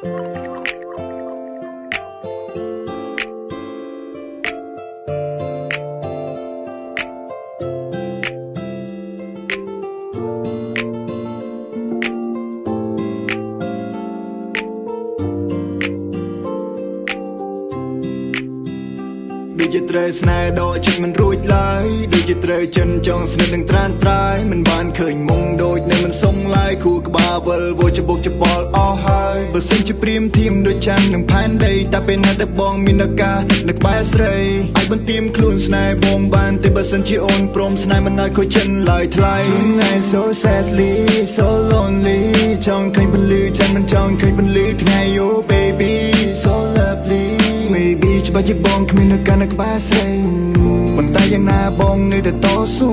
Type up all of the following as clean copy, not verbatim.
ដូចជាត្រូវស្នេហ៍ដកចិត្តមិនរួចឡើយដូចជាត្រូវចិនចង់ស្និទ្ធនឹងត្រានត្រាយមិនបានឃើញមុំដូចនៅមិនសុំឡើយគូក្បាលវិលវល់ច្បុកច្បល់អស់ហើយបើសិនជាព្រៀមធៀមដូចច័ន្ទនឹងផែនដីតែពេលណាទៅបងមានឱកាសនៅក្បែរស្រីអាចបន្ទាមខ្លួនស្នេហ៍បងបានតែបើសិនជាអូនព្រមស្នេហ៍មិនឲ្យខូចចិនឡើយថ្លៃ Tonight so sadly so lonely ចង់ឃើញពន្លឺច័ន្ទមិនចង់ឃើញពន្លឺថ្ងៃ Oh baby so lovely maybe ច្បាស់ជាបងគ្មាននៅកាន់នៅក្បែរស្រីប៉ុន្តែយ៉ាងណាបងនៅតែតស៊ូ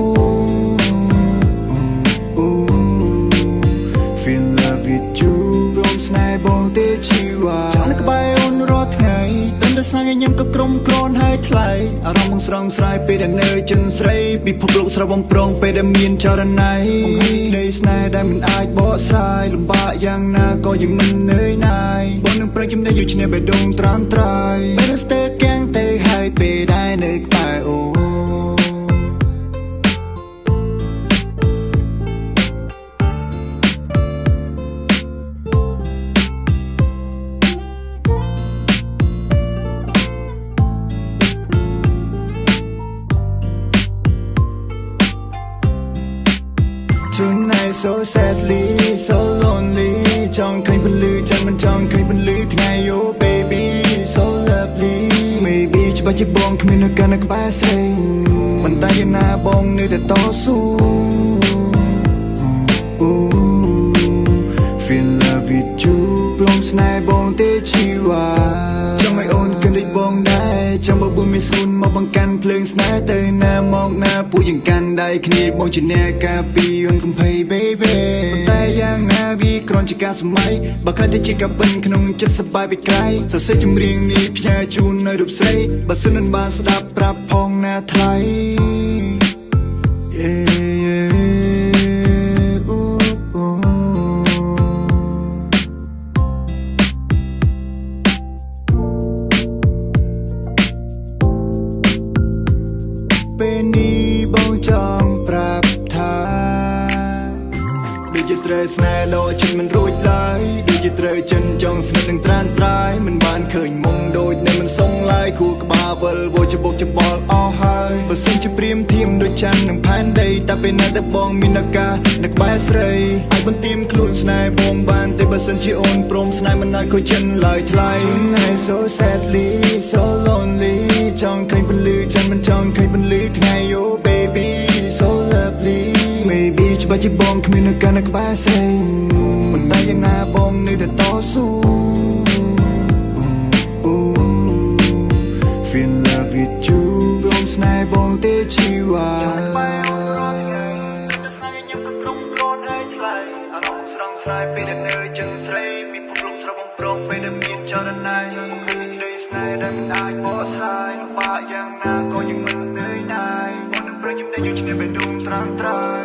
Feel love with you ព្រមស្នេហ៍បងទេជីវ៉ាចង់នៅក្បែរអូនរាល់ថ្ងៃតែដល់ស្នេហ៍ញ៉ាំក៏ក្រុមក្រនហើយថ្លៃអារម្មណ៍បងស្រងស្រាយពេលដែលនៅចិនស្រីពិភពលោកស្រស់បំប្រងពេលដែលមានចរណៃនៃស្នេហ៍ដែលមិនអាចបកស្រាយលំបាកយ៉ាងណាក៏ยังមិននឿយណាយបងនឹងប្រឹងជំនះយកឈ្នះបេះដូងត្រាំត្រាយពេលស្ទើរកាំងទៅហើយពេលដែលនៅក្បែរអូនTonight so sadly so lonely ចង់ឃើញពន្លឺច័ន្ទមិនចង់ឃើញពន្លឺថ្ងៃ Oh baby so lovely maybe ច្បាស់ជាបងគ្មាននៅកាន់នៅក្បែរស្រីប៉ុន្តែយ៉ាងណាបងនៅតែតស៊ូ Feel love with you ព្រមស្នេហ៍បងទេជីវ៉ាចង់ឲ្យអូនគិតដូចបងដែរចង់បើបួនមានស្ងួនមកបង្កាន់ភ្លើងស្នេហ៍ទៅណាមកណាពួកយើងកាន់ដៃគ្នាបងជាអ្នកការពីអូនកំភៃ baby តែយ៉ាងណាវាគ្រាន់ជាការសម័យបើខ្លាចតែជាកាពិនក្នុងចិត្តសប្បាយពីក្រៃសរសេរចម្រៀងនេះផ្ញើជូននៅរូបស្រីបើសិនមិនបានស្ដាប់ប្រាប់ផងណាថ្លៃ ពេលនេះបងចង់ប្រាប់ថាដូចជាត្រូវស្នេហ៍ដកចិត្តមិនរួចឡើយដូចជាត្រូវចិនចង់ស្និទ្ធនឹងត្រានត្រាយមិនបានឃើញមុំដូចនៅមិនសុំឡើយគូក្បាលវិលវល់ច្បុកច្បល់អស់ហើយបើសិនជាព្រៀមធៀមដូចច័ន្ទនឹងផែនដីតែពេលណាទៅបងមានឱកាសនៅក្បែរស្រីអាចបន្ទាមខ្លួនស្នេហ៍បងបានតែបើសិនជាអូនព្រមស្នេហ៍មិនឲ្យខូចចិនឡើយថ្លៃ Tonight so sadly so lonely ចង់ឃើញពន្លឺច័ន្ទមិនចង់ឃើញពន្លឺថ្ងៃ Oh baby so lovely maybe ច្បាស់ជាបងគ្មាននៅកាន់នៅក្បែរស្រីប៉ុន្តែយ៉ាងណាបងនៅតែតស៊ូ Feel love with you ព្រមស្នេហ៍បងទេជីវ៉ាស្រ័យពេលដែលនៅចិនស្រីពិភពលោកស្រស់បំប្រងពេលដែលមានចរណៃនៃស្នេហ៍ដែលមិនអាចបកស្រាយលំបាកយ៉ាងណាក៏ยังមិននឿយណាយបងនឹងប្រឹងជំនះយកឈ្នះបេះដូងត្រាំត្រាយ